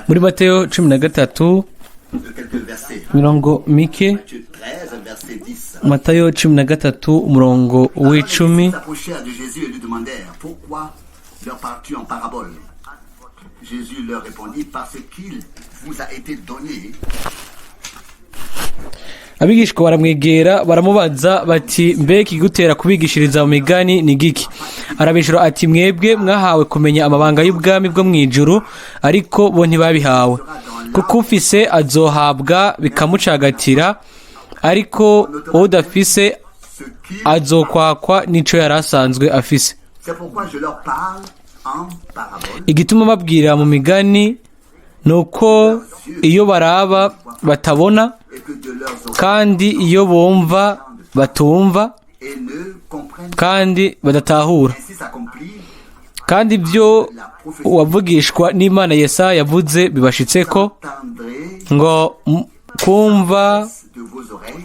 muri Matayo 13 mirongo mike, Matayo 13 umurongo w'icumi. Jésus leur répondit, parce qu'il vous a été donné. Abigishwa baramwegera baramubaza bati, mbega ikigutera kubigishiriza mu migani ni giki? Arabishura ati, mwebwe mwahawe kumenya amabanga y'ubwami bwo mu ijuru, ariko bo ntibabihawe. Kuko ufise azohabwa bikamucagatira, ariko udafise azokwakwa n'ico yari asanzwe afise. Igituma babwira mu migani nuko iyo baraba batabona, kandi iyo bumva batumva, kandi badatahura. Kandi ibyo uwavugishwa n'Imana Yesaya yavuze bibashitseko ngo, kumva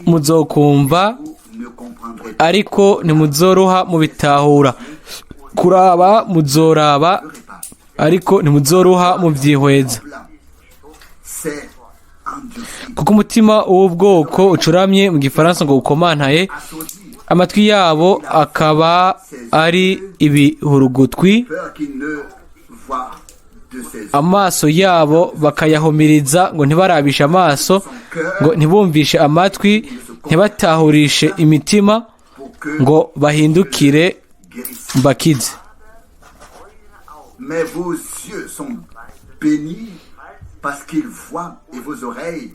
muzokumva ariko ntimuzoruha mubitahura, kuraba muzoraba ariko ntimuzoruha muvyihweza. Kuko umutima w'ubwoko ucuramye, mu gifaransa ngo ukomantaye, amatwi yabo akaba ari ibihurugutwi, amaso yabo bakayahumiriza ngo ntibarabishe amaso, ngo ntibumvishe amatwi, ntibatahurishe imitima, ngo bahindukire bakize. Mais vos yeux sont bénis parce qu'ils voient, et vos oreilles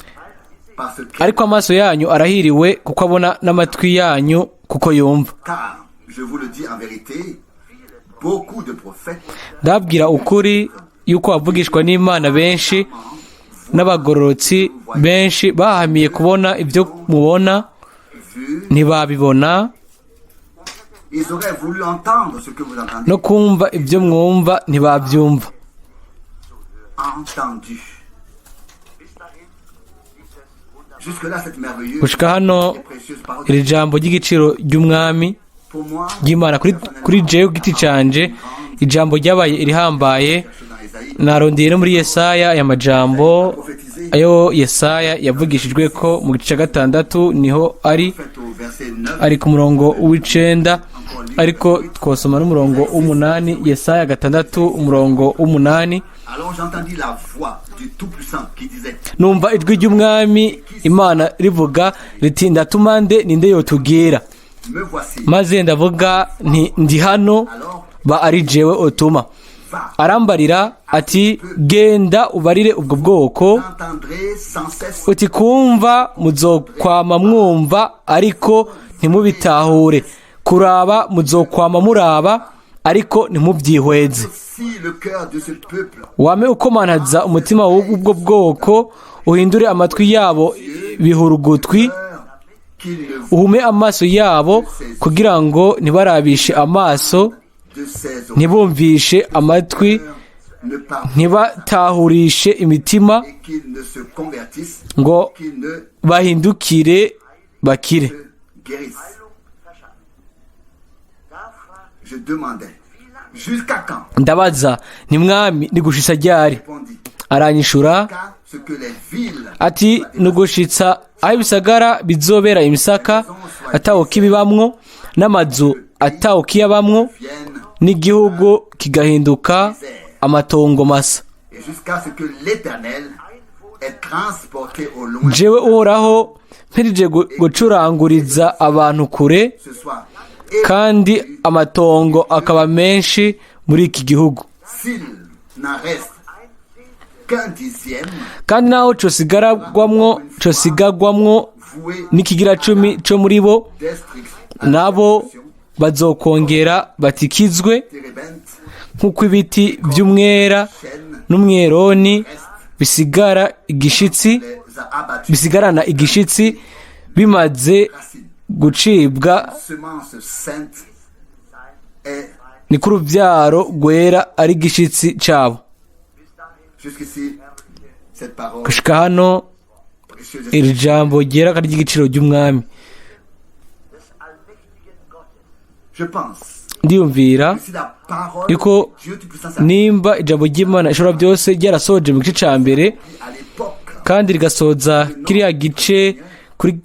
parce que... Ariko amaso yanyu arahiriwe kuko abona, n'amatwi yanyu kuko yumva. Car je vous le dis en vérité, beaucoup de prophètes, ndabwira ukuri yuko abavugishwa n'Imana benshi n'abagororotsi benshi bahamiye kubona ibyo mubona, ntibabibona, ils auraient voulu entendre ce que vous entendez. no kumva ibyo mwumva ntibabyumva. Entendu. Jusque-là, cette merveilleuse gushika hano et précieuse parole iri jambo ry'igiciro ry'umwami pour moi, ry'Imana kuri jewe giti canje, ijambo ryabaye irihambaye. dans Isaïe, narondeye no muri Yesaya aya majambo ayo Yesaya yavugishijwe ko mu gice 6 niho ari fait au verset 9, ari ku murongo w'icenda, ariko twosoma n'umurongo w'umunani. Yesaya 6 umurongo w'umunani. alors j'entendis la voix du Tout-Puissant qui disait, Numva ijwi ry'umwami Imana rivuga riti, ndatuma nde, ninde yotubwira? me voici. Maze ndavuga nti, ndi hano, ba ari jewe otuma. Arambarira ati, genda ubarire ubwo bwoko Entendrez sans cesse uti, kumva muzokwama mwumva ariko ntimubitahure, kuraba muzokwama muraba ariko ntimubyihweze. si le cœur de ce peuple Wame ukomantaza umutima w'ubwo bwoko, uhindure amatwi yabo bihurugutwi, qu'il ne uhume amaso yabo kugira ngo ntibarabishe amaso, de ses oreilles ntibumvishe amatwi, ne parle ntibatahurishe imitima, et qu'il ne se convertisse, ngo qu'il ne bahindukire bakire. se guérisse. Je demandais, jusqu'à quand? Ndabaza nti, mwami ni gushitsa ryari? Répondit, Aranyishura qu'à ce que les villes ati, ni gushitsa aho ibisagara bizobera imisaka atawukibibamwo, n'amazu atawukiyabamwo, viennent n'igihugu kigahinduka amatongo masa. et jusqu'à ce que l'Éternel est transporté au loin, Jewe Uhoraho mpirije gucuranguriza abantu kure, ce soit. kandi amatongo akaba menshi muri iki gihugu. S'il n'en reste qu'un dixième, Kandi naho cosigagwamwo voué n'ikigira 10 co muri bo, destruction, nabo bazokongera batikizwe, térébente, nk'uko ibiti by'umwera chêne, n'umweroni bisigarana igishitsi bimaze gucibwa, semence sainte est ni ku rubyaro rwera ari igishitsi cyabo. jusqu'ici cette parole Gushika hano précieuse. iri jambo ryera kandi ry'igiciro ry'umwami. Je pense ndiyumvira yuko nimba ijambo ry'Imana ishobora byose ryarasohoje mu gice cya mbere kandi rigasoza kiriya gice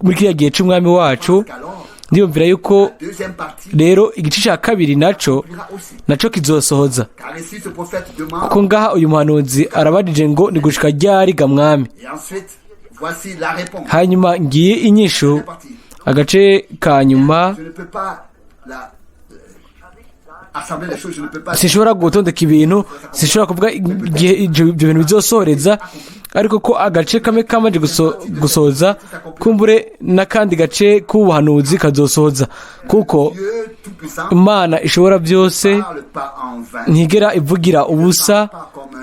muri kiriya gihe cy'umwami wacu, ndiyumvira yuko rero igice cya kabiri naco kizosohoza, kuko ngaha uyu muhanuzi arabajije ngo ni gushika ryari ga mwami. Hanyuma ngiye inyishu, agace ka nyuma. Sinshobora gutondeka ibintu, sinshobora kuvuga igihe ibyo bintu bizosohoreza, ariko ko agace kamwe kamaze gusohoza, kumbure n'akandi gace k'ubuhanuzi kazosohoza, kuko Imana ishobora byose ntigera ivugira ubusa,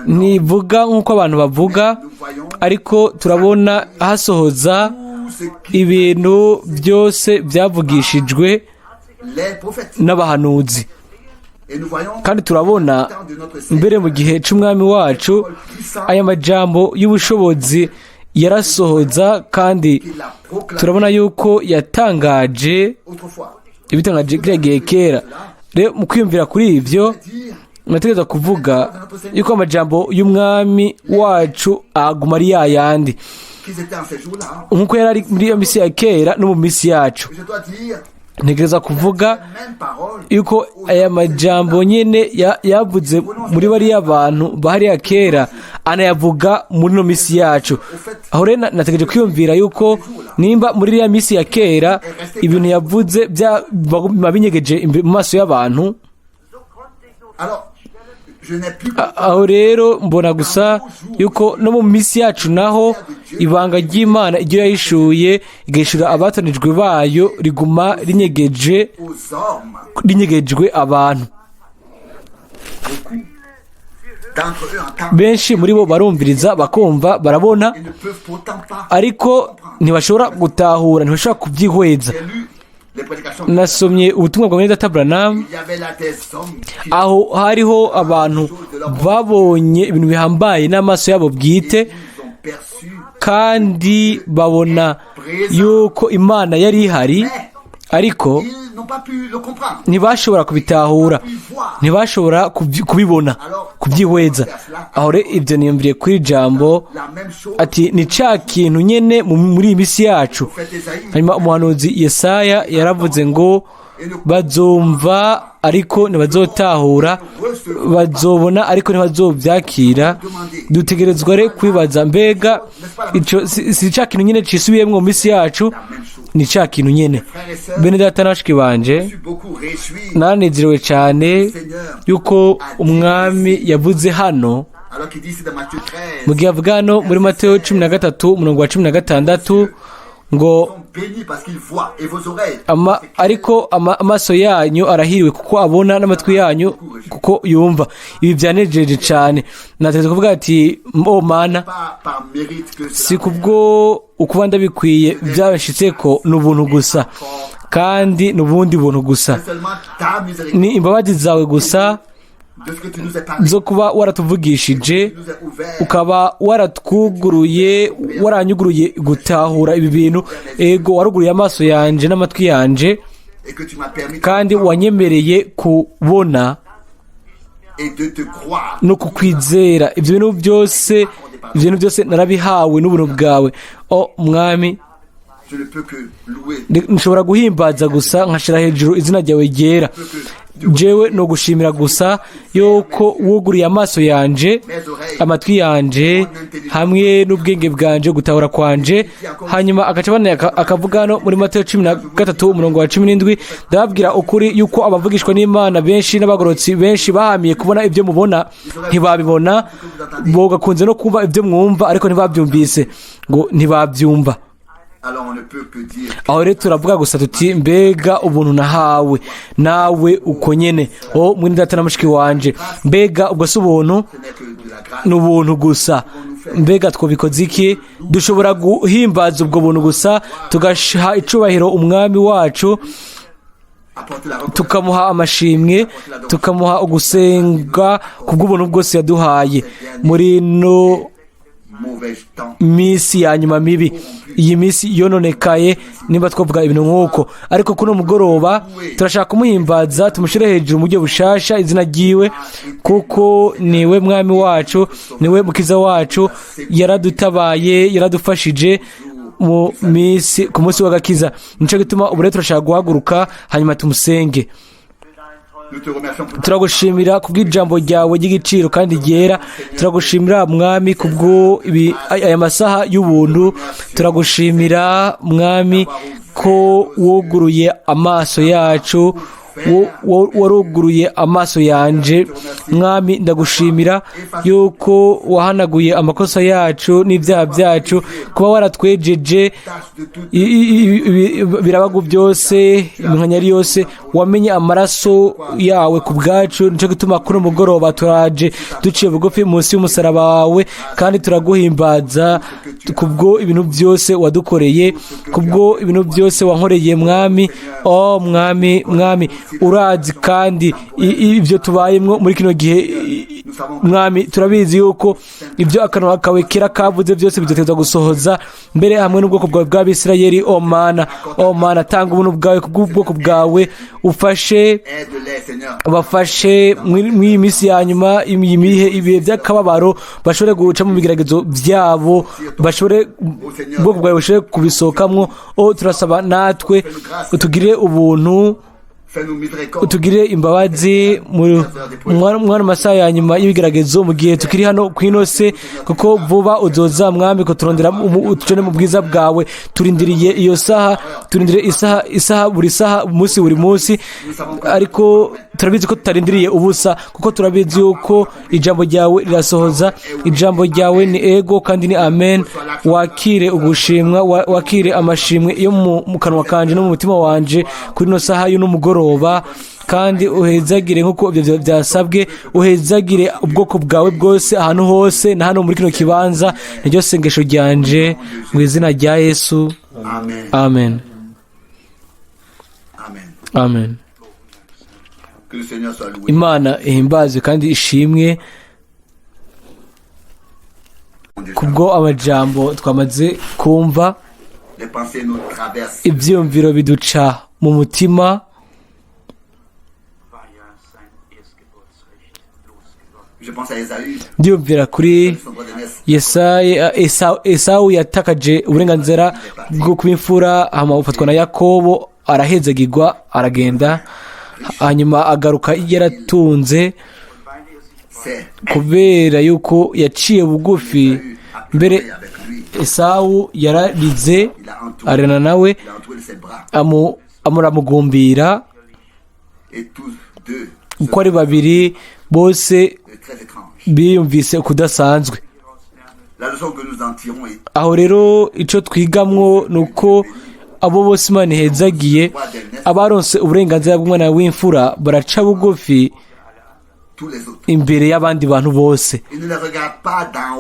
ntivuga nk'uko abantu bavuga, ariko turabona hasohoza ibintu byose byavugishijwe n'abahanuzi. Kandi turabona mbere mu gihe cy'umwami wacu aya majambo y'ubushobozi yarasohoza, kandi turabona yuko yatangaje ibitangaje kiriya gihe kera. Rero mu kwiyumvira kuri ibyo, nategereza kuvuga yuko amajambo y'umwami wacu aguma ari yayandi nk'uko yari ari muri iyo minsi ya kera no mu minsi yacu. Ntegereza kuvuga yuko aya majambo nyene yavuze muri bariya bantu bahariya kera anayavuga muri no misi yacu. Aho rero nategereje kwiyumvira yuko nimba muri iriya misi ya kera ibintu yavuze binyegeje mu maso y'abantu, aho rero mbona gusa yuko no mu misi yacu naho ibanga ry'Imana iryo yahishuye igahishura abatanijwe bayo riguma rinyegejwe abantu. Benshi muri bo barumviriza, bakumva, barabona, ariko ntibashobora gutahura, ntibashobora kubyihweza. Nasomye ubutumwa bwa Mwene Data Frank I, aho hariho abantu babonye ibintu bihambaye n'amaso yabo bwite, kandi babona yuko Imana yari ihari, ariko ntibashobora kubitahura, ntibashobora kubibona, kubyihweza. Aho rero ibyo niyumviriye kuri jambo ati ni cya kintu nyene muri iyi misi yacu. Hanyuma umuhanuzi Yesaya yaravuze ngo bazumva ariko ntibazotahura, bazobona ariko ntibazobyakira. Dutegerezwa rero kwibaza, mbega ico si cya kintu nyene cisubiyemwo mu misi yacu? Ni cya kintu nyene. Bene data nashiki banje, nanezerewe cyane yuko umwami yavuze hano mu gihe avuga hano muri Matayo 13 umurongo wa 16 ngo ariko amaso yanyu arahiriwe kuko abona, n'amatwi yanyu kuko yumva. Ibi byanejeje cyane. Natekereza kuvuga ati Mana, si kubwo ukuba ndabikwiye byabashitseko n'ubuntu gusa, kandi n'ubundi buntu gusa, ni imbabazi zawe gusa zo kuba waratuvugishije, ukaba waranyuguruye gutahura ibi bintu. Ego waruguruye amaso yanje n'amatwi yanje, kandi wanyemereye kubona no kukwizera. Ibyo bintu byose narabihawe n'ubuntu bwawe. Mwami, nshobora guhimbaza gusa, nkashira hejuru izina ryawe ryera. Jewe no gushimira gusa yuko wuguriye amaso yanje, amatwi yanje, hamwe n'ubwenge bwanje, gutahura kwanje. Hanyuma agacabana akavuga no muri Matayo 13 umurongo wa 17, ndababwira ukuri yuko abavugishwa n'Imana benshi n'abagorotsi benshi bahamiye kubona ibyo mubona ntibabibona, bogakunze no kumva ibyo mwumva ariko ntibabyumvise, ngo ntibabyumva. Aho rero turavuga gusa tuti mbega ubuntu nahawe nawe uko nyene. Mwene data na mushiki wanje, mbega ubwo si ubuntu? Ni ubuntu gusa. Mbega twobikoze iki? Dushobora guhimbaza ubwo buntu gusa, tugasha icubahiro umwami wacu, tukamuha amashimwe, tukamuha ugusenga kubw'ubuntu bwose yaduhaye muri no mauvais temps. minsi ya nyuma mibi, iyi minsi yononekaye, nimba twavuga ibintu nk'uko. Ariko kuno mugoroba turashaka kumuhimbaza, tumushyire hejuru mu buryo bushasha izina ryiwe, kuko niwe mwami wacu, niwe mukiza wacu, yaradutabaye, yaradufashije mu minsi, ku munsi w'agakiza. Nico gituma ubu rero turashaka guhaguruka hanyuma tumusenge. Nous te remercions pour Turagushimira kubw'ijambo ryawe ry'igiciro kandi ryera. Turagushimira mwami kubwo aya masaha y'ubuntu. Turagushimira mwami ko wuguruye amaso yacu, waruguruye amaso yanje mwami. Ndagushimira yuko wahanaguye amakosa yacu n'ibyaha byacu, kuba waratwejeje birabagu byose, iminkanyari yose, wamenye amaraso yawe ku bwacu. Nico gituma kuri umugoroba turaje duciye bugufi munsi y'umusaraba wawe, kandi turaguhimbaza kubwo ibintu byose wadukoreye, kubwo ibintu byose wankoreye mwami. O mwami, mwami urazi kandi ibyo tubayemwo muri kino gihe mwami. Turabizi yuko ibyo akanwa kawe kera kavuze byose bizotegezwa gusohoza, mbere hamwe n'ubwoko bwawe bw'Abisirayeli. O mana, o mana, tanga ubuntu bwawe kubw'ubwoko bwawe, ufashe bafashe mw'iyi minsi ya nyuma, ibihe by'akababaro, bashobore guca mu bigeragezo byabo, bashobore ubwoko bwawe bushobore kubisohokamwo. O turasaba natwe utugirire ubuntu, utugirire imbabazi mwana masaha ya nyuma y'ibigeragezo, mu gihe tukiri hano kwinose, kuko vuba uzoza mwami ko turondera utujane mu bwiza bwawe. Turindiriye iyo saha, turindiriye isaha buri saha, umunsi buri munsi, ariko turabizi ko tutarindiriye ubusa, kuko turabizi yuko ijambo ryawe rirasohoza. Ijambo ryawe ni ego kandi ni amen. Wakire ugushimwa, wakire amashimwe yo mu kanwa kanje no mu mutima wanje kuri no saha y'uno mugoroba, kandi uhezagire nk'uko ibyo byasabwe. Uhezagire ubwoko bwawe bwose ahantu hose na hano muri kino kibanza. Niryo sengesho ryanje mu izina rya Yesu, amen, amen. Imana ihimbazwe kandi ishimwe kubwo amajambo twamaze kumva. Ibyiyumviro biduca mu mutima. Ndiyumvira kuri Esawu yatakaje uburenganzira bwo kuba imfura, hama ufatwa na Yakobo, arahezagirwa, aragenda, hanyuma agaruka yaratunze, kubera yuko yaciye bugufi. Mbere Esawu yararize, arena nawe amuramugumbira, uko ari babiri bose biyumvise ukudasanzwe. Aho rero icyo twigamwo ni uko abo bose Imana ihezagiye, abaronse uburenganzira bw'umwana w'imfura, baraca bugufi imbere y'abandi bantu bose.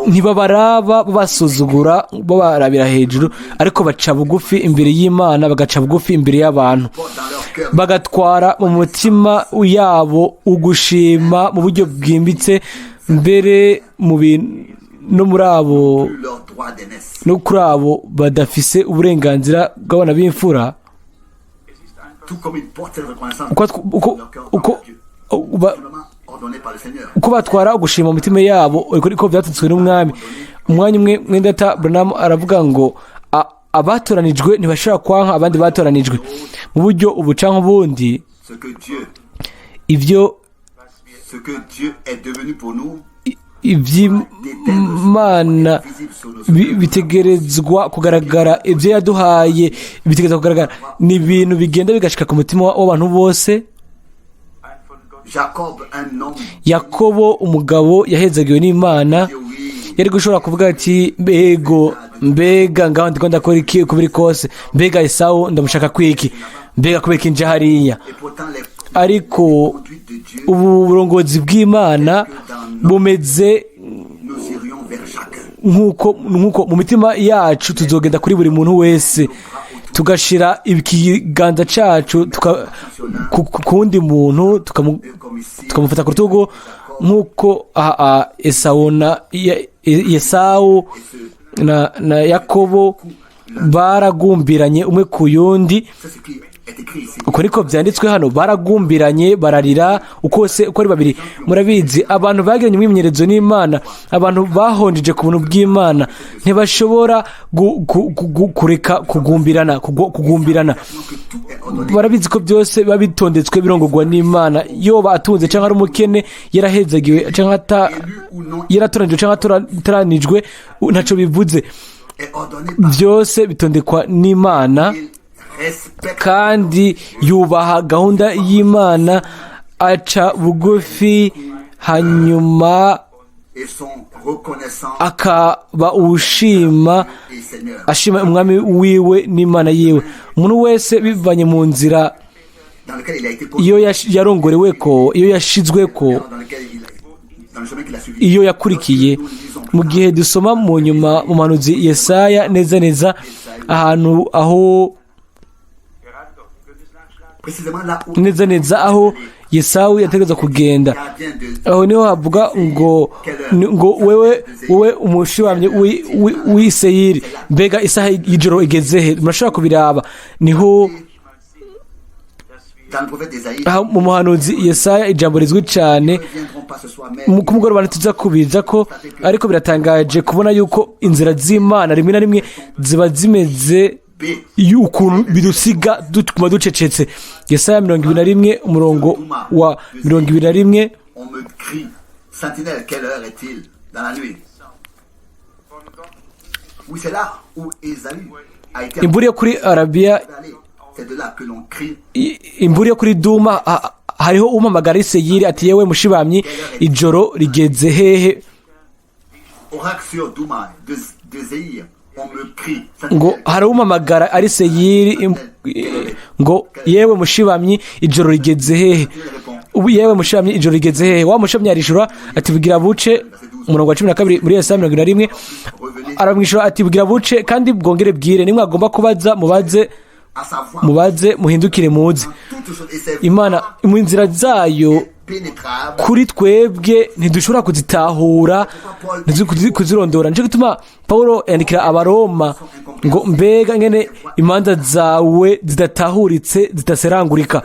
Ntibabaraba basuzugura, babarabira hejuru, ariko baca bugufi imbere y'Imana, bagaca bugufi imbere y'abantu, bagatwara mu mutima yabo ugushima mu buryo bwimbitse, mbere mu bintu no muri abo no kuri abo badafise uburenganzira bw'abana b'imfura. Uko batwara ugushima mu mitima yabo, uko byatutswe n'umwami. Umwanya umwe Mwene Data Frank I aravuga ngo abatoranijwe ntibashobora kwanka abandi batoranijwe mu buryo ubu canke ubundi. Ibyo iby'Imana bitegerezwa kugaragara, ibyo yaduhaye bitegerezwa kugaragara, ni ibintu bigenda bigashika ku mutima w'abantu bose. Yakobo, umugabo yahezagiwe n'Imana, yari gushobora kuvuga ati mbega ngaho ndiko ndakora iki uko biri kose, mbega Esawu ndamushaka kwiki, mbega kubera iki nje hariya. Ariko ubu burongozi bw'Imana bumeze nk'uko mu mitima yacu tuzogenda kuri buri muntu wese, tugashira ikiganza cacu ku wundi muntu, tukamufata ku rutugu, nk'uko Esawu na Yakobo baragumbiranye umwe ku yundi. C'est ce qui est écrit ici. Uko niko byanditswe hano, baragumbiranye bararira uko ari babiri. Murabizi abantu bagiranye imyimenyerezo n'Imana, abantu bahonjeje ku buntu bw'Imana ntibashobora kureka kugumbirana. Barabizi ko byose biba bitondetswe birongorwa n'Imana. Yoba atunze cyangwa ari umukene, yarahezagiwe cyangwa yaratoranijwe cyangwa ataranijwe, ntacyo bivuze. Byose bitondekwa n'Imana kandi yubaha gahunda y'Imana, aca bugufi hanyuma akaba ashima umwami wiwe n'Imana yiwe. Umuntu wese bivanye mu nzira iyo yarongoreweko, iyo yashizweko, iyo yakurikiye. Mu gihe dusoma mu nyuma mu muhanuzi Yesaya neza ahantu aho neza aho Yesawu yategereza kugenda, aho niho havuga ngo wewe umushibamye w'Iseyiri, mbega isaha y'ijoro igeze he? Murashobora kubiraba, niho mu muhanuzi Yesaya ijambo rizwi cyane. Ku mugoroba ntituza kubiza ko, ariko biratangaje kubona yuko inzira z'Imana rimwe na rimwe ziba zimeze y'ukuntu bidusiga dutuma ducecetse. Yesaya 21 umurongo wa 21. Imburi yo kuri Arabiya, imburi yo kuri Duma, hariho umamagara Iseyiri ati yewe mushibamyi ijoro rigeze hehe? Ngo hari umamagara ari Seyiri ngo yewe mushibamyi ijoro rigeze hehe? Yewe mushibamyi ijoro rigeze hehe? Wa mushibamyi arishura ati bugira buce. Umurongo wa 12 muri Yesaya 21 aramwishura ati bugira buce kandi bwongere bwire, nimwe agomba kubaza mubaze muhindukire muze. Imana mu nzira zayo kuri twebwe ntidushobora kuzitahura, kuzirondora. Nico gituma Paulo yandikira Abaroma ngo mbega ngene imanza zawe zidatahuritse zidaserangurika.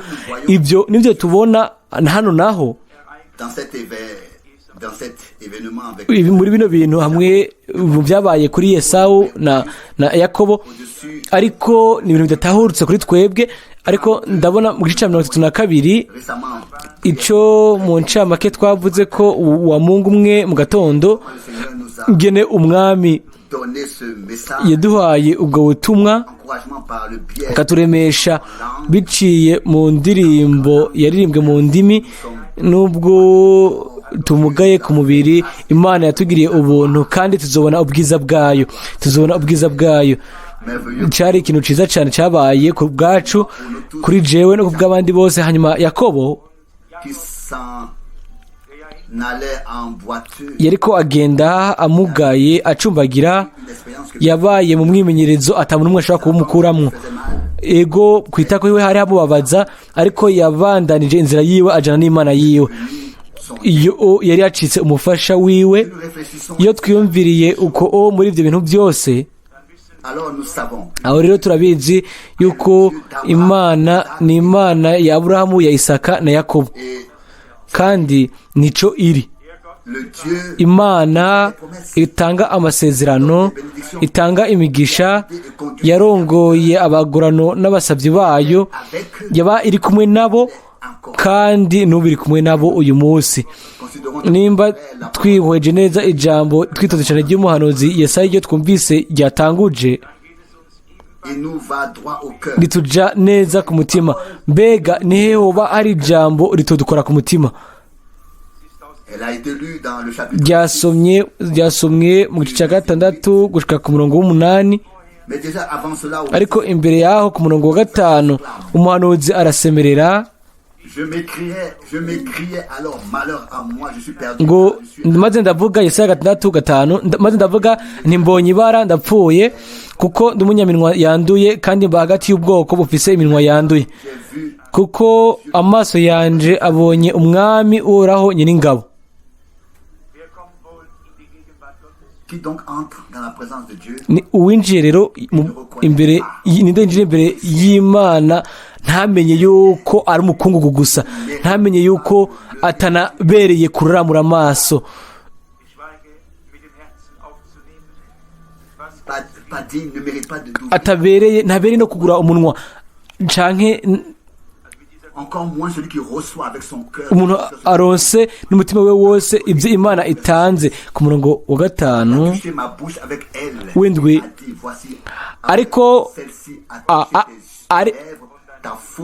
Ibyo nivyo tubona hano naho muri bino bintu hamwe byabaye kuri Esawu na Yakobo, ariko ni ibintu bidatahurutse kuri twebwe. Ariko ndabona mu gice cya 32 ico mu ncamake twavuze ko wa Mungu umwe mu gatondo ngene umwami yaduhaye ubwo butumwa akaturemesha biciye mu ndirimbo yaririmbwe mu ndimi. Nubwo tumugaye ku mubiri, Imana yatugiriye ubuntu kandi tuzobona ubwiza bwayo. Cyari ikintu ciza cyane cyabaye ku bwacu, kuri jewe no ku bw'abandi bose. Hanyuma Yakobo yariko agenda amugaye acumbagira, yabaye mu mwimenyerezo atamuntu umwe ashobora kumukuramwo. Ego kwitako iwe hari hamubabaza, ariko yabandanije inzira yiwe ajana n'Imana yiwe. Iyo yari yacitse umufasha wiwe. Iyo twiyumviriye uko muri ibyo bintu byose, aho rero turabizi yuko Imana ni Imana ya Aburahamu, ya Isaka na Yakobo, kandi nico iri. Imana itanga amasezerano, itanga imigisha, yarongoye abagorano n'abasabyi bayo, yaba iri kumwe nabo kandi n'ubiri kumwe nabo uyu munsi. Nimba twihweje neza ijambo twitoze cyane ry'umuhanuzi Yesaya iryo twumvise ryatanguje, rituja neza ku mutima. Mbega nihe hoba ari ijambo ritodukora ku mutima? Ryasomwe mu gice cya 6 gushika ku murongo w'8, ariko imbere yaho ku murongo wa 5 umuhanuzi arasemerera ngo maze ndavuga. Yesaya 6:5 maze ndavuga nti mbonye ibara ndapfuye, kuko ndi umunyaminwa yanduye kandi mba hagati y'ubwoko bufise iminwa yanduye, kuko amaso yanje abonye umwami uhoraho nyiringabo. Qui donc entre dans la présence de Dieu ni uwinjiye rero imbere yinjiye imbere y'Imana ntamenye yuko ari umukungugu gusa, ntamenye yuko atanabereye kuramura amaso, pas digne, ne mérite pas ntabereye no kugura umunwa canke encore moins celui qui reçoit avec son cœur. Umuntu aronse n'umutima we wose ibyo Imana itanze. Ku murongo wa 5 w'indwi, ariko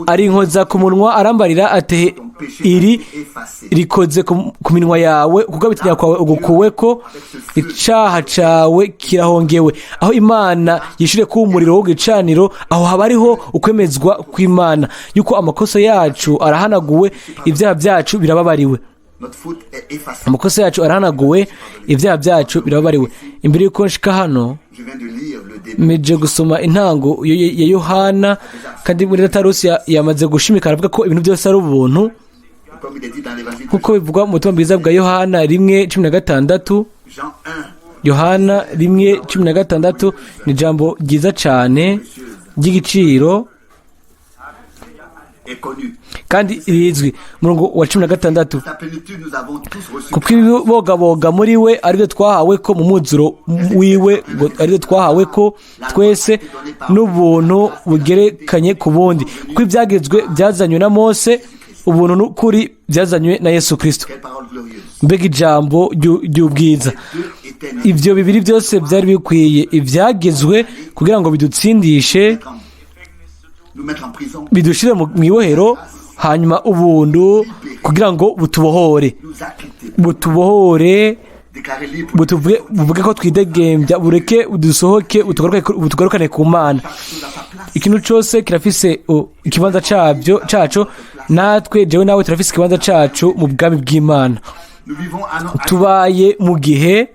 ari inkoza ku munwa arambarira ati iri rikoze ku minwa yawe kuko bitinya kwawe ugukuweko icaha cawe kirahongewe. Aho Imana yishire ku umuriro w'igicaniro, aho haba ariho ukwemezwa kw'Imana yuko amakosa yacu arahanaguwe, ibyaha byacu birababariwe. Amakosa yacu arahanaguwe, ibyaha byacu birababariwe. Imbere yuko nshika hano meje gusoma intango ya Yohana, kandi muri Datarusi yamaze gushimika aravuga ko ibintu byose ari ubuntu, kuko bivugwa mu butumwa bwiza bwa Yohana 1:16. Yohana 1:16 ni ijambo ryiza cyane ry'igiciro kandi rizwi. Murongo wa 16, kuko ibibogaboga muri we aribyo twahawe ko mu muzuro wiwe, aribyo twahawe ko twese n'ubuntu bugerekanye ku bundi, kuko ibyagezwe byazanywe na Mose, ubuntu n'ukuri byazanywe na Yesu Kristo. Mbega ijambo ry'ubwiza! Ibyo bibiri byose byari bikwiye, ibyagezwe kugira ngo bidutsindishe, bidushire mu ibohero, hanyuma ubuntu kugira ngo butubohore, buvuge ko twidegembya, bureke udusohoke, utugarukane ku Mana. Ikintu cyose kirafise ikibanza caco, natwe jewe nawe turafise ikibanza cacu mu bwami bw'Imana. Tubaye mu gihe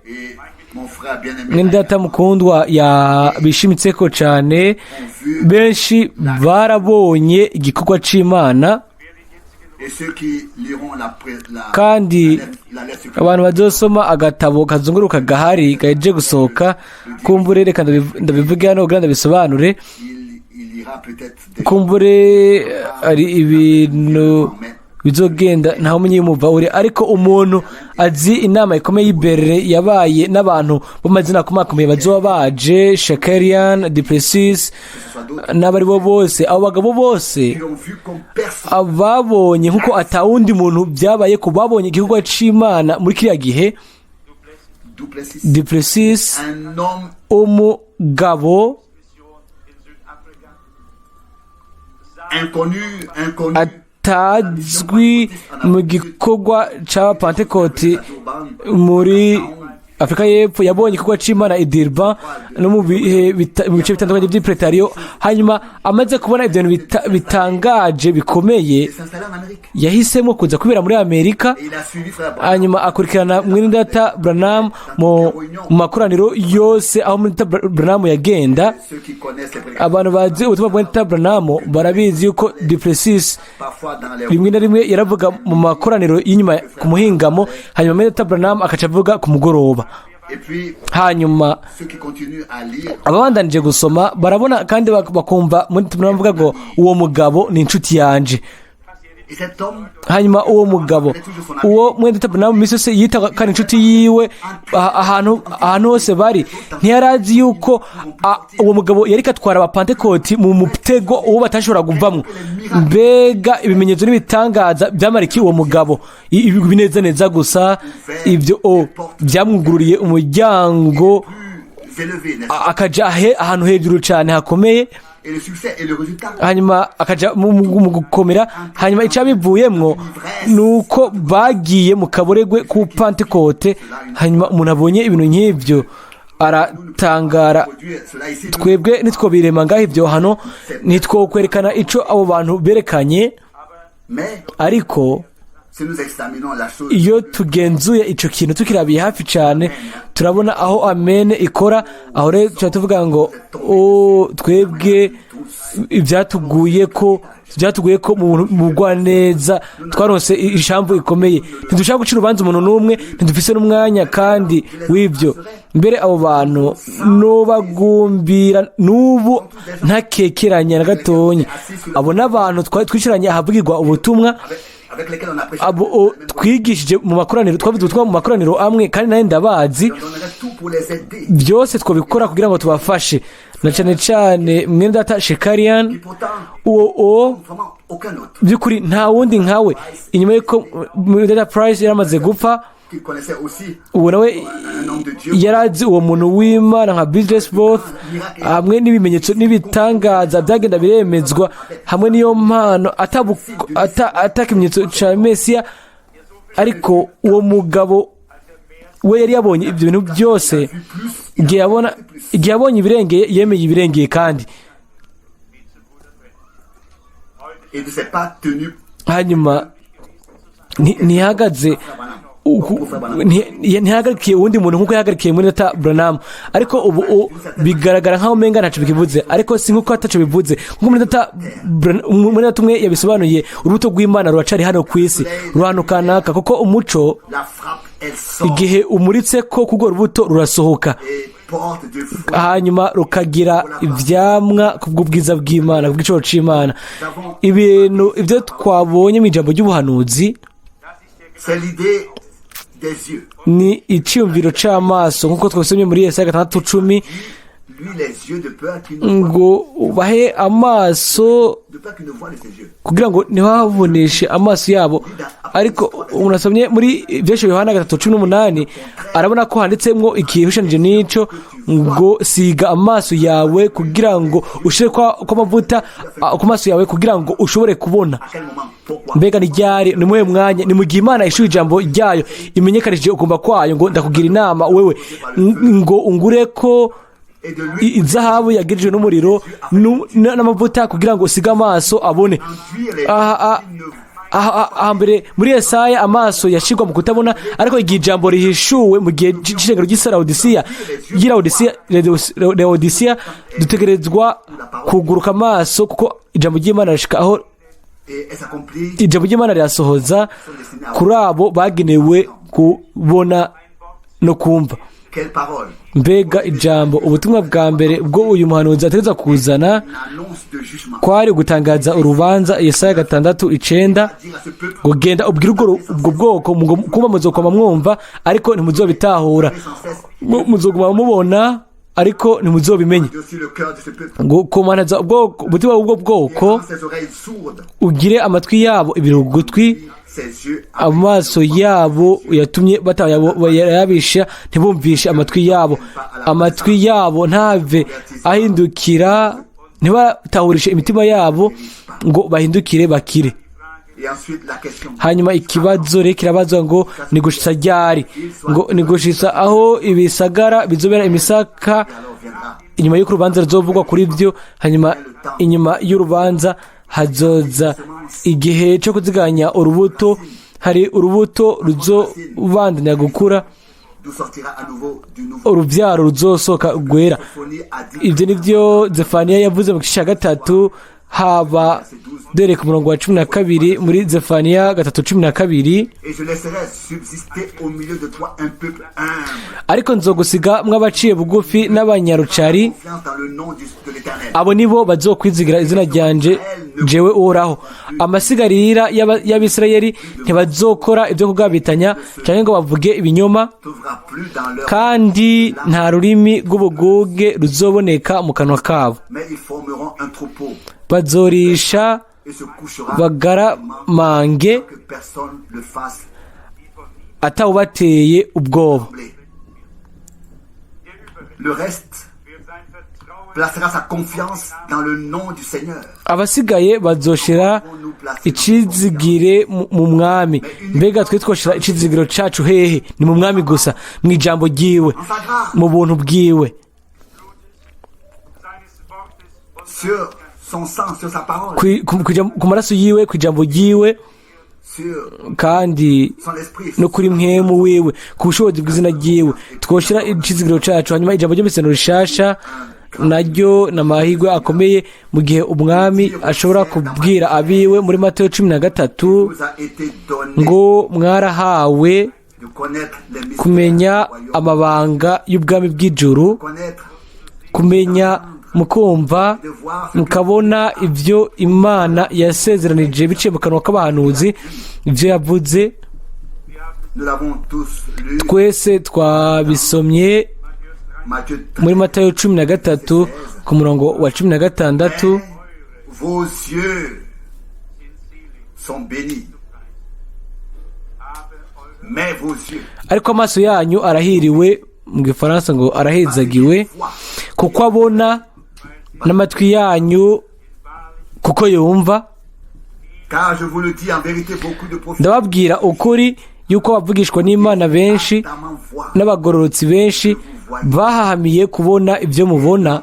Mwene Data mukundwa yabishimitseko cyane, benshi barabonye igikorwa c'Imana, kandi abantu bazosoma agatabo kazunguruka gahari gaje gusohoka, kumbure reka ndabivuge hano kugira ndabisobanure, kumbure ari ibintu bizogenda ntawe umenye umuva uri, ariko umuntu azi inama ikomeye y'Iberere yabaye n'abantu b'amazina akomakomeye bazoba baje, Shakarian, Duplessis n'abari bo bose, abo bagabo bose ababonye nkuko atawundi muntu byabaye ko babonye igikorwa c'Imana muri kiriya gihe. Duplessis, umugabo atazwi mu gikorwa ca Pentecote muri Afrika y'Epfo, yabonye igikorwa c'Imana i Durban no mu bice bitandukanye by'Ipretoria. Hanyuma amaze kubona ibyo bitangaje bikomeye, yahisemo kuza kubera muri Amerika. Hanyuma akurikirana Mwene Data Branham mu makoraniro yose aho Mwene Data Branham yagenda. Abantu bazi ubutumwa bwa Mwene Data Branham barabizi yuko Duplessis rimwe na rimwe yaravuga mu makoraniro y'inyuma ku muhingamo, hanyuma Mwene Data Branham akaca avuga ku mugoroba. Hanyuma ababandanije gusoma barabona kandi bakumva Mwene Data Branham avuga ngo uwo mugabo ni inshuti yanje. Hanyuma uwo mugabo, uwo Mwene Data Branham misi yose yita kandi inshuti yiwe, ahantu hose bari, ntiyarazi yuko uwo mugabo yari katwara abapantekoti mu mutego uwo batashobora kuvamwo. Mbega ibimenyetso n'ibitangaza byamarikiye uwo mugabo, binezaneza gusa, ibyo byamwugururiye umuryango akaja ahantu hejuru cyane hakomeye. Hanyuma akaja mu gukomera. Hanyuma icabivuyemwo nuko bagiye mu kaboregwe ku Pentecote. Hanyuma umuntu abonye ibintu nk'ivyo aratangara. Twebwe nitwo birema ngaho ibyo hano, nitwo kwerekana ico abo bantu berekanye, ariko iyo tugenzuye ico kintu tukirabiye hafi cyane, turabona aho amene ikora. Aho rero tuvuga ngo twebwe ibyatuguye ko byatuguye ko mu bugwaneza twaronse ijambo ikomeye. Ntidushaka gucira urubanza umuntu n'umwe, ntidufise n'umwanya kandi w'ibyo. Mbere abo bantu nobagumbira n'ubu ntakekeranya na gatonya. Abo n'abantu twicaranye ahabwirwa ubutumwa, abo twigishije mu makoraniro, twavuze mu makoraniro amwe kandi nayo ndabazi. Byose twabikora kugira ngo tubafashe, na cyane cyane Mwene Data Shekarian, uwo by'ukuri nta wundi nkawe. Inyuma y'uko Mwene Data Price yaramaze gupfa, ubu nawe yarazi uwo muntu w'Imana nka business both, hamwe n'ibimenyetso n'ibitangaza byagenda biremezwa, hamwe n'iyo mpano atakimenyetso cya Mesiya. Ariko uwo mugabo we yari yabonye ibyo bintu byose. Igihe yabonye ibirengeye, yemeye ibirengeye kandi hanyuma ntihagaze ntihagarikiye uwundi muntu nk'uko yahagarikiye Mwene Data Branham. Ariko ubu bigaragara nk'aho umenga ntacyo bikivuze, ariko si nk'uko atacyo bivuze. Nk'uko Mwene Data umwe yabisobanuye, urubuto rw'Imana ruracari hano ku isi, ruhano kanaka, kuko umuco igihe umuritse ko kugora urubuto rurasohoka, hanyuma rukagira ivyamwa kubw'ubwiza bw'Imana, kubw'icoro c'Imana. Ibintu ibyo twabonye mu ijambo ry'ubuhanuzi ni icyumviro c'amaso, nk'uko twasomye muri Yesaya 6:10 ngo bahe amaso kugira ngo ntibaboneshe amaso yabo. Ariko umuntu asomye muri Vyesho Yohana 3:18 arabona ko handitsemwo ikihushanije n'ico ngo siga amaso yawe kugira ngo ushire kwa amavuta ku maso yawe kugira ngo ushobore kubona. Mbega ni ryari, ni muhe mwanya, ni mu gihe Imana ishuye ijambo ryayo imenyekanishije ukumva kwayo, ngo ndakugira inama wewe ngo ungure ko izahabu yagirijwe n'umuriro n'amavuta kugira ngo usige amaso abone. Mbere muri Yesaya amaso yashirwa mu kutabona, ariko igihe ijambo rihishuwe mu gihe c'ishengero ry'Laodicea dutegerezwa kuguruka amaso, kuko ijambo ry'Imana rishika aho ijambo ry'Imana rirasohoza kuri abo bagenewe kubona no kumva. Mbega ijambo, ubutumwa bwa mbere bwo uyu muhanuzi ategereza kuzana kwari gutangaza urubanza. Yesaya 6:9 ngo genda ubwire ubwo bwoko kuba muzokoma mwumva ariko ntimuzobitahura, muzoguma mubona ariko ntimuzobimenya. Ngo komanaza umutima w'ubwo bwoko, ugire amatwi yabo ibirugutwi, amaso yabo yatumye batayabisha ntibumvishe amatwi yabo ntave ahindukira, ntibatahurishe imitima yabo ngo bahindukire bakire. Hanyuma ikibazo rero kirabazwa ngo ni gushitsa ryari, ngo ni gushitsa aho ibisagara bizobera imisaka inyuma y'uko urubanza ruzovugwa kuri byo. Hanyuma inyuma y'urubanza hazoza igihe cyo kuziganya urubuto. Hari urubuto ruzobandanya gukura, urubyaro ruzosohoka rwera. Ibyo nibyo Zefaniya yavuze mu gice cya 3, haba dore ku murongo wa 12 muri Zefaniya 3:12, ariko nzogusiga mw'abaciye bugufi n'abanyarucari, abo nibo bazokwizigira izina ryanje jewe Uhoraho. Amasigarira y'Abisirayeli ntibazokora ibyo kugabitanya cyangwa ngo bavuge ibinyoma, kandi nta rurimi rw'ubuguge ruzoboneka mu kanwa kabo. Bazorisha bagaramange atawubateye ubwoba. Abasigaye bazoshira icizigire mu mwami. Mbega twe twoshira icizigiro cacu hehe? Ni mu mwami gusa, mu ijambo ryiwe, mu buntu bwiwe, ku maraso yiwe, ku ijambo ryiwe, kandi no kuri mwemu wiwe, ku bushobozi bw'izina ryiwe twoshira icizigiro cacu. Hanyuma ijambo ry'Imiseno rishasha naryo ni amahirwe akomeye mu gihe umwami ashobora kubwira abiwe muri Matayo 13 ngo mwarahawe kumenya amabanga y'ubwami bw'ijuru, kumenya mukumva mukabona ibyo Imana yasezeranije biciye mu kanwa k'abahanuzi, ibyo yavuze. Twese twabisomye muri Matayo 13 ku murongo wa 16. Vos yeux sont bénis. Mais vos yeux. Ariko amaso yanyu arahiriwe, mu Gifaransa ngo arahezagiwe, kuko abona, n'amatwi yanyu kuko yumva. Car je vous le dis en vérité, beaucoup de prophètes. Ndababwira ukuri yuko abavugishwa n'Imana benshi n'abagororotsi benshi bahahamiye kubona ibyo mubona,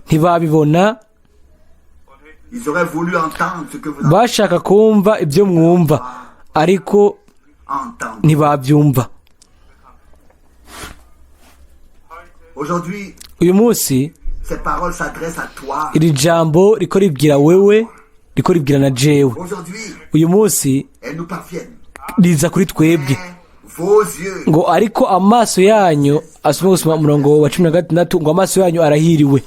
ntibabibona. Bashaka kumva ibyo mwumva, ariko ntibabyumva. Uyu munsi iri jambo riko ribwira wewe, riko ribwira na jewe. Uyu munsi riza kuri twebwe ngo ariko amaso yanyu, asoma gusoma umurongo wa 16, ngo amaso yanyu arahiriwe,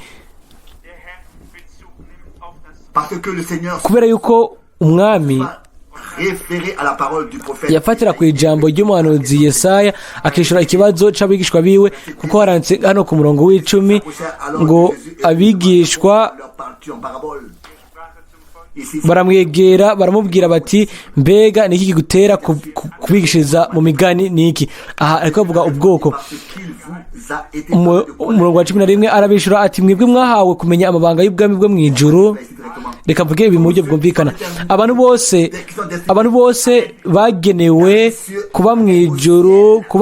kubera yuko umwami yafatira ku ijambo ry'umuhanuzi Yesaya akishura ikibazo c'abigishwa biwe, kuko haranditse hano ku murongo w'10 ngo abigishwa baramwegera baramubwira bati, mbega niki kigutera kubigishiriza mu migani niki? Aha ariko avuga ubwoko. Umurongo wa 11 arabishura ati, mwebwe mwahawe kumenya amabanga y'ubwami bwo mwijuru. Reka mvuge ibi mu buryo bwumvikana. Abantu bose bagenewe kuba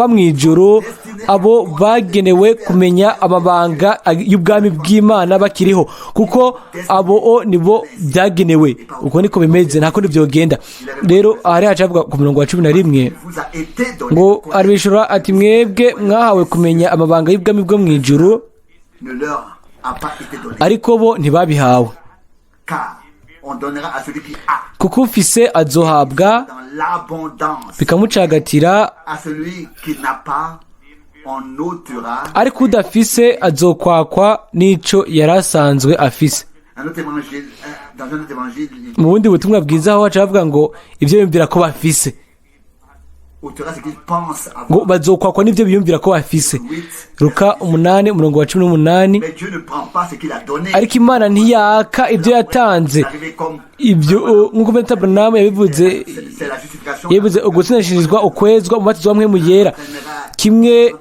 mwijuru, abo bagenewe kumenya amabanga y'ubwami bw'Imana bakiriho, kuko abo nibo byagenewe. Uko niko bimeze, nta kundi byogenda. Rero ahari hacavuga ku murongo wa 11 ngo arabishura ati, mwebwe mwahawe kumenya amabanga y'ubwami bwo mwijuru, ariko bo ntibabihawe. Kuko ufise azohabwa bikamucagatira, ariko udafise azokwakwa n'ico yarasanzwe afise. Mu bundi butumwa bwiza aho hacavuga ngo ibyo biyumvira ko bafise, ngo bazokwakwa n'ibyo biyumvira ko bafise. Luka 8 umurongo wa 18. Ariko Imana ntiyaka ibyo yatanze. Ibyo nk'uko Matayo yabivuze ugutsindanishirizwa ukwezwa mu batizo wamwe mu yera, kimwe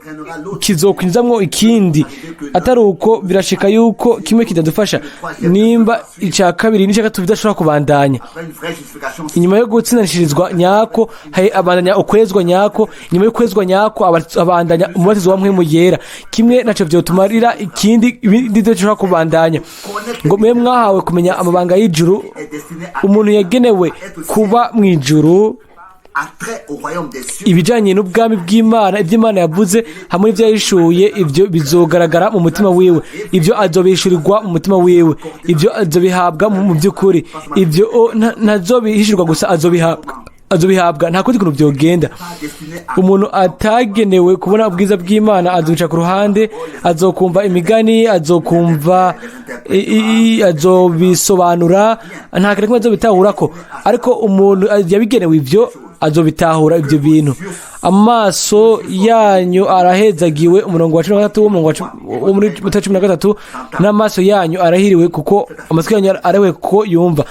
kizokwinjizamwo ikindi, atari uko birashika yuko kimwe kidadufasha, nimba icya kabiri n'icya gatatu bidashobora kubandanya. Inyuma yo gutsindanishirizwa nyako hari abandanya ukwezwa nyako, inyuma yo kwezwa nyako abandanya umubatizo wamwe mu yera, kimwe naco byotumarira ikindi bidashobora kubandanya. Ngo mwe mwahawe kumenya amabanga y'ijuru, umuntu yagenewe kuba mwijuru, ibijanye n'ubwami bw'Imana, ibyo Imana yavuze hamwe n'ibyo yahishuye, ibyo bizogaragara mu mutima wiwe, ibyo azobishurirwa mu mutima wiwe, ibyo azobihabwa mu by'ukuri. Ibyo ntazobihishurwa gusa, azobihabwa. Nta kundi kuntu byogenda. Umuntu atagenewe kubona ubwiza bw'Imana azoca ku ruhande, azokumva imigani, azobisobanura, nta kintu azobitahurako. Ariko umuntu yabigenewe ibyo azobitahura ibyo bintu. Amaso yanyu arahezagiwe, umurongo wa 13 wo muri Matayo 13, n'amaso yanyu arahiriwe kuko amatwi yanyu arawe kuko yumva.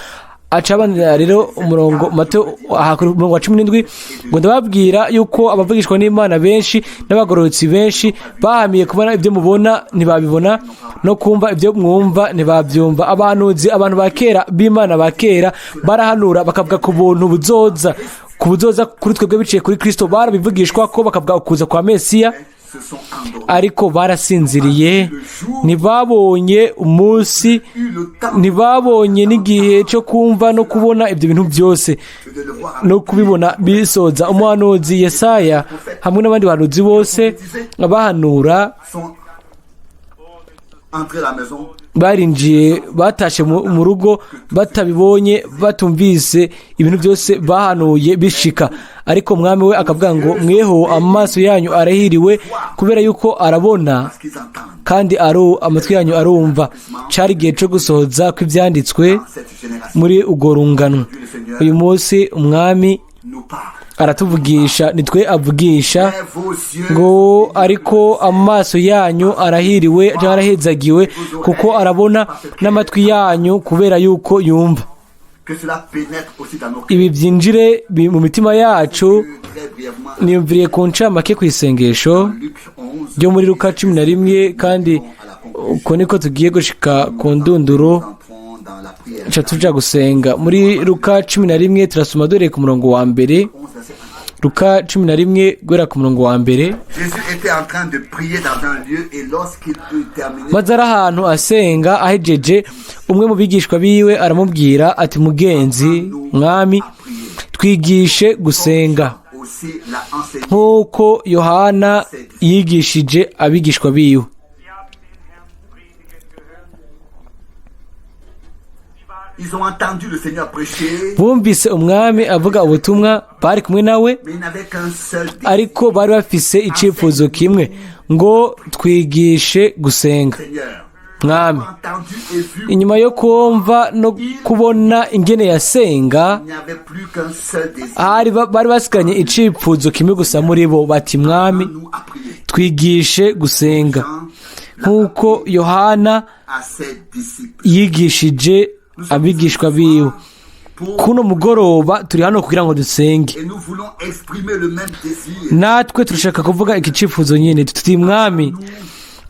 Acabanira rero umurongo Matayo umurongo wa 17 ngo ndababwira yuko abavugishwa n'Imana benshi n'abagororotsi benshi bahamiye kubona ibyo mubona ntibabibona, no kumva ibyo mwumva ntibabyumva. Abantu bakera b'Imana bakera barahanura bakavuga ku buntu buzoza kuri twebwe biciye kuri Kristo. Barabivugishwa ko bakavuga ukuza kwa Mesiya, ariko barasinziriye, ntibabonye umunsi, ntibabonye n'igihe cyo kumva no kubona ibyo bintu byose no kubibona bisoza. Umuhanuzi Yesaya hamwe n'abandi bahanuzi bose bahanura entrer à la maison, barinjiye batashe mu rugo batabibonye batumvise ibintu byose bahanuye bishika, ariko umwami we akavuga ngo mweho amaso yanyu arahiriwe kubera yuko arabona parce qu'ils entendent kandi amatwi yanyu arumva. Cari igihe cyo gusohoza kw'ibyanditswe cette génération. muri urwo rungano. Uyu munsi umwami Nous parle. aratuvugisha, nitwe avugisha Mais vos yeux, ngo ariko amaso yanyu arahiriwe cyangwa arahezagiwe kuko arabona, n'amatwi yanyu kubera yuko yumva. que cela pénètre aussi dans nos cœurs. Ibi byinjire mu mitima yacu. Très brièvement, Niyumviriye ku ncamake ku isengesho Luc 11, ryo muri Luka 11, kandi uko niko tugiye gushika ku ndunduro nous entrons dans la prière. nca tuja gusenga. Muri Luka 11 turasoma dore ku murongo wa mbere. 11, verset 1. Luka 11 guhera ku murongo wa mbere. Jésus était en train de prier dans un lieu et lorsqu'il eut terminé, Maze ari ahantu asenga ahejeje, umwe mu bigishwa biwe aramubwira ati, mugenzi mwami, twigishe gusenga aussi l'a enseigné. nk'uko Yohana yigishije abigishwa biwe. Ils ont entendu le Seigneur prêcher, Bumvise umwami avuga ubutumwa, bari kumwe nawe, mais ils n'avaient qu'un seul désir. ariko bari bafise icyifuzo kimwe, ngo twigishe gusenga. Seigneur, Mwami, entendu et vu, inyuma yo kumva no kubona ingene yasenga, il n'y avait plus qu'un seul désir. bari basigaranye icyifuzo kimwe gusa muri bo, bati mwami, Nous à prier. twigishe gusenga nk'uko Yohana À ses disciples. yigishije abigishwa biwe. Pour, Kuno mugoroba turi hano kugira ngo dusenge, et nous voulons exprimer le même désir. natwe turashaka kuvuga iki cyifuzo nyine, tuti mwami,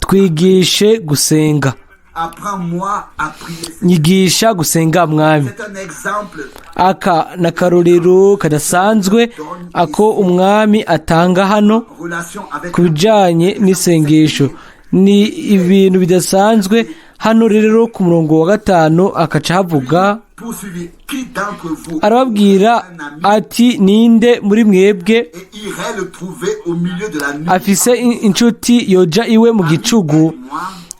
twigishe gusenga, Apprends-moi à prier. Seigneur. nyigisha gusenga mwami. C'est un exemple Aka na karorero kadasanzwe ako umwami atanga hano relation avec ku bijyanye n'isengesho, ni ibintu bidasanzwe. Hano rero ku murongo wa 5 akaca havuga, poursuivi. Qui d'entre vous arababwira un ami ati, ninde muri mwebwe et irait le trouver au milieu de la nuit? afise inshuti yoja iwe mu gicugu, Moi,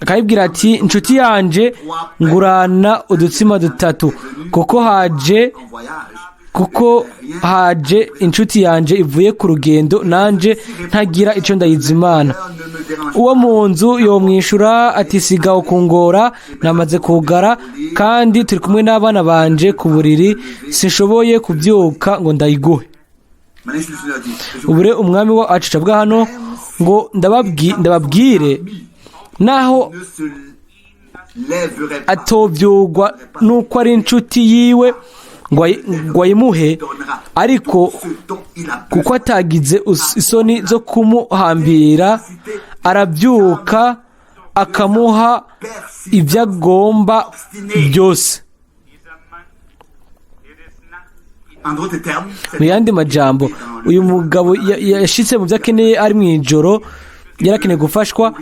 akayibwira ati, inshuti yanje ngurana udutsima 3 kuko haje inshuti yanje ivuye ku rugendo, nanje ntagira icyo ndayizimana. ne me dérange Uwo mu nzu yomwishura ati, sigaho kungora, namaze kugara kandi turi kumwe n'abana banje ku buriri, sinshoboye kubyuka ngo ndayiguhe. Maintenant, le Seigneur dit, Ubure umwami wa acica bwa hano ngo ndababwire, naho ne se lèverait pas, atobyugwa nuko ari inshuti yiwe ngo ayimuhe, ariko ce dont il a kuko atagize isoni zo kumuhambira, arabyuka akamuha ibyo agomba byose. En d'autres termes, Mu yandi majambo, uyu mugabo yashitse mu byo akeneye ari mu ijoro, yarakeneye gufashwa,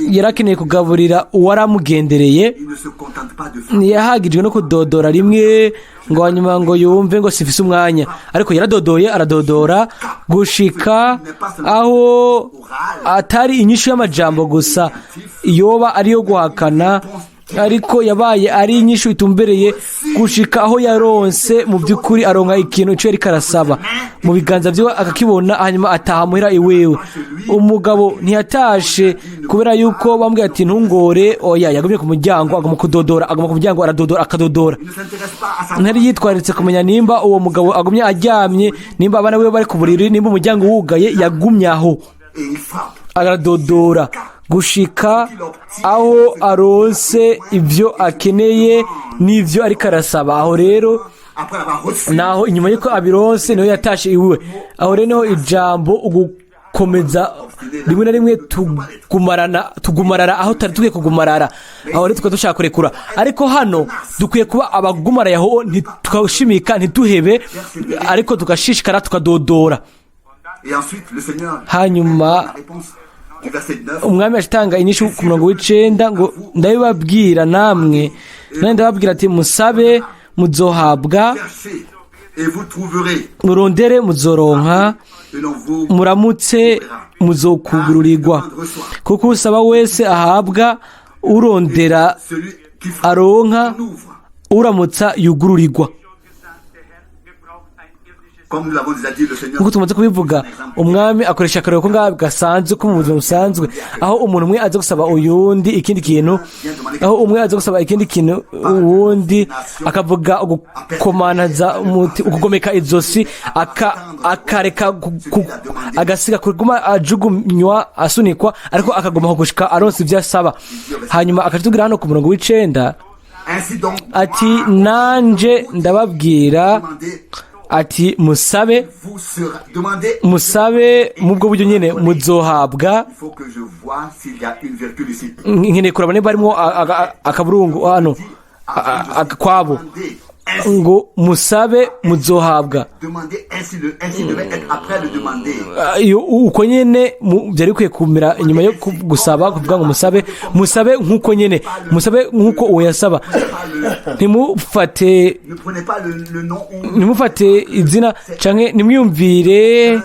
yarakeneye kugaburira uwaramugendereye, il ne se contente pas de faire. ntiyahagijwe no kudodora rimwe ngo hanyuma ngo yumve ngo sifise umwanya, ariko yaradodoye aradodora gushika aho atari inyishu y'amajambo gusa yoba ariyo guhakana, ariko yabaye ari inyishu itumbereye gushika aho yaronse mu by'ukuri aronka ikintu cyo yari karasaba mu biganza byiwe akakibona, hanyuma ataha muhira iwewe. Umugabo ntiyatashe kubera yuko bambwiye ati ntungore, oya, yagumye ku muryango aguma kudodora, aguma ku muryango aradodora akadodora. Il ne s'intéresse pas à sa Ntari yitwaritse kumenya nimba uwo mugabo agumye aryamye, nimba abana biwe bari ku buriri, nimba umuryango wugaye, yagumye aho et il frappe. aradodora gushika aho aronse ibyo akeneye n'ibyo ariko arasaba. Aho rero Après avoir reçu, naho inyuma y'uko abironse niho yatashe iwe. Aho rero niho ijambo ugukomeza rimwe na rimwe tugumarara aho tutari dukwiye kugumarara, aho rero tukaba dushaka kurekura, ariko hano dukwiye kuba abagumaraye aho tukashimika ntituhebe, ariko tugashishikara tukadodora. et ensuite le Seigneur Hanyuma la réponse du verset 9. umwami ashitanga inyishu ku murongo w'9 ngo ndabibabwira namwe, nanjye ndababwira ati, musabe muzohabwa, Cherchez et vous trouverez, murondere muzoronka, et l'on vous muramutse muzokugururirwa, kuko usaba wese ahabwa, urondera celui qui aronka, ouvre. uramutsa yugururirwa. Comme nous l'avons déjà dit, le Seigneur nk'uko tumaze kubivuga, umwami akoresha akarero ko ngaho gasanzwe ko mu buzima busanzwe, aho umuntu umwe aza gusaba uyundi ikindi kintu, aho umwe aza gusaba ikindi kintu uwundi akavuga ugukomanaza umuti, ukugomeka izosi, akareka agasiga kuguma ajugunywa asunikwa, ariko akaguma gushika aronse ibyo asaba. Hanyuma akatubwira hano ku murongo w'9 ati nanje ndababwira ati musabe mubwo buryo nyene muzohabwa. Nkeneye kuraba niba harimo akaburungu hano kwabo ngo musabe muzohabwa. Uko nyene byari bikwiye kumera inyuma yo gusaba kuvuga ngo musabe nk'uko nyene, musabe nk'uko uwo yasaba. Ntimufate izina canke nimwiyumvire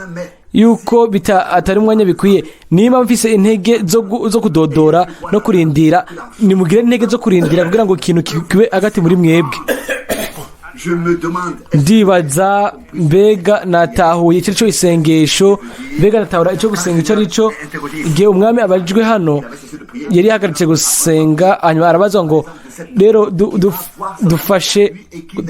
yuko atari umwanya bikwiye. Niba mfise intege zo kudodora no kurindira, nimugire intege zo kurindira kugira ngo ikintu kibe hagati muri mwebwe. Ndibaza mbega natahuye icyo cyo isengesho, mbega natahura icyo gusenga icyo ari cyo. Igihe umwami abajijwe hano yari yahagaritse gusenga, hanyuma arabazwa ngo rero dufashe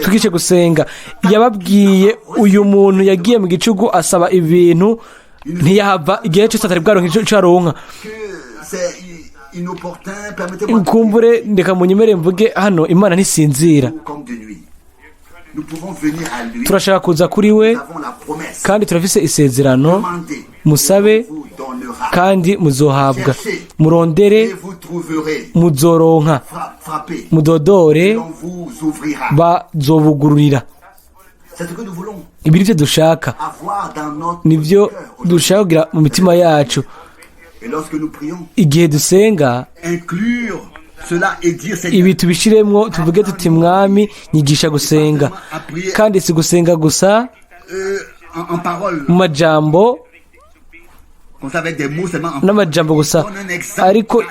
tugishe gusenga. Yababwiye uyu muntu yagiye mu gicugu asaba ibintu ntiyahava igihe cyose atari bwaronka icyo aronka. Kumbure ndeka munyemere mvuge hano, Imana ntisinzira. Turashaka kuza kuri we kandi turafise isezerano, musabe kandi muzohabwa, murondere muzoronka, mudodore bazobugururira. Ibi nivyo dushaka, nivyo dushaka kugira mu mitima yacu. Igihe dusenga ibi tubishiremwo, tuvuge tuti mwami nyigisha gusenga, kandi si gusenga gusa mu majambo n'amajambo gusa, ariko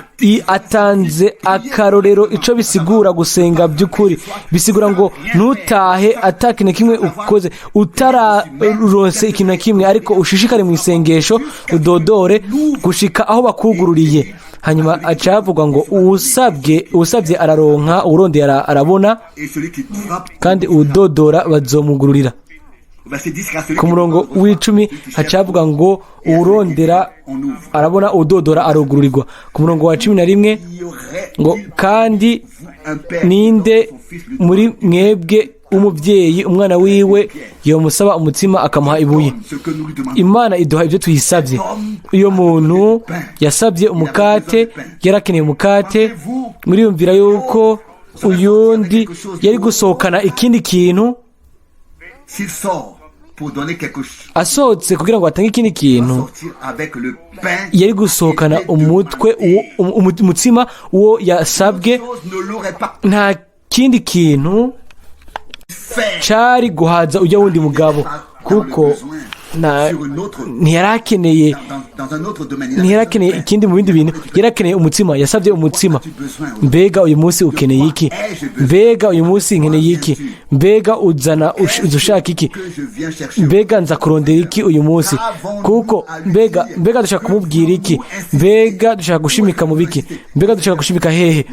atanze akarorero ico bisigura gusenga by'ukuri. Bisigura ngo ntutahe atakintu kimwe ukoze, utararonse ikintu na kimwe, ariko ushishikare mu isengesho udodore gushika aho bakugururiye. Hanyuma acavuga ngo uwusabye araronka, urondeye arabona, kandi udodora bazomugururira. Ku murongo w'10 hacavuga ngo urondera arabona, udodora arugururirwa. Ku murongo wa 11 ngo kandi ninde muri mwebwe umuvyeyi umwana wiwe yomusaba umutsima akamuha ibuye? Imana iduha ibyo tuyisabye. Iyo muntu yasabye umukate, yarakeneye umukate, muriyumvira yuko uyundi yari gusohokana ikindi kintu, asohotse kugira ngo atange ikindi kintu, yari gusohokana umutsima uwo yasabwe. Nta kindi kintu cari guhaza ujya wundi mugabo, kuko ntiyarakeneye ikindi mu bindi bintu, yarakeneye umutsima, yasabye umutsima. Mbega uyu munsi ukeneye iki? Mbega uyu munsi nkeneye iki? Mbega ushaka iki? Mbega nza kurondera iki uyu munsi? Kuko mbega dushaka kumubwira iki? Mbega dushaka gushimika mu biki? Mbega dushaka gushimika hehe?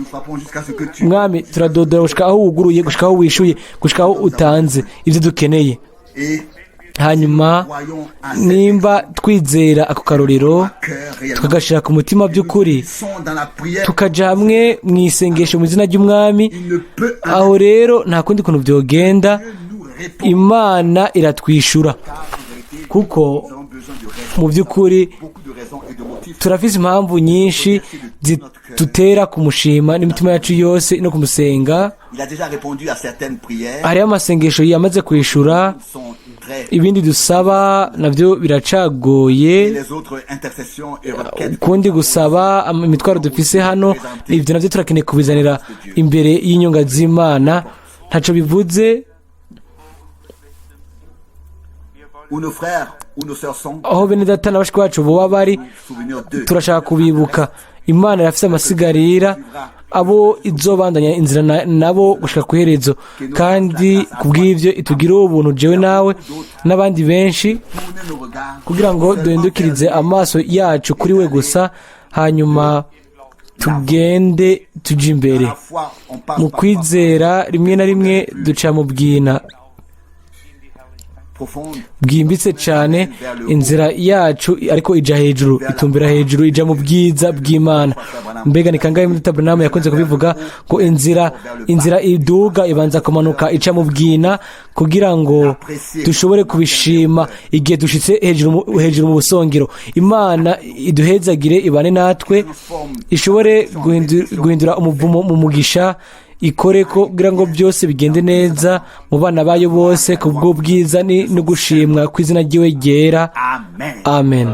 Mwami, turadodora gushika aho wuguruye, gushika aho wishuye, gushika aho utanze ibyo dukeneye. Hanyuma nimba twizera ako karorero tukagashira ku mutima by'ukuri, tukaja hamwe mu isengesho mu izina ry'umwami, aho rero nta kundi kuntu byogenda, Imana iratwishura. Kuko mu by'ukuri turafise impamvu nyinshi zitutera kumushima n'imitima yacu yose no kumusenga. Hariho amasengesho yamaze kwishura, ibindi dusaba nabyo biracagoye. Kundi gusaba imitwaro dufise hano, ibyo nabyo turakeneye kubizanira imbere y'inyonga z'Imana. Ntaco bivuze aho bene data na bashiki bacu boba bari, turashaka kubibuka. imana irafite amasigarira abo izobandanya inzira nabo gushika ku iherezo, kandi kubw'ibyo itugireho ubuntu jewe nawe n'abandi benshi, kugira ngo duhindukirize amaso yacu kuri we gusa, hanyuma tugende tujya imbere. Mu kwizera rimwe na rimwe duca mu bwina bwimbitse cyane, inzira yacu ariko ija hejuru, itumbera hejuru, ija mu bwiza bw'Imana. Mbega ni kangahe muri Tabernamu yakunze kubivuga ko inzira iduga ibanza kumanuka ica mu bwina, kugira ngo dushobore kubishima igihe dushitse hejuru mu busongero. Imana iduhezagire, ibane natwe, ishobore guhindura umuvumo mu mugisha, ikore ko kugira ngo byose bigende neza mu bana bayo bose, kubw'ubwiza no gushimwa kw'izina ry'iwe ryera. Amen.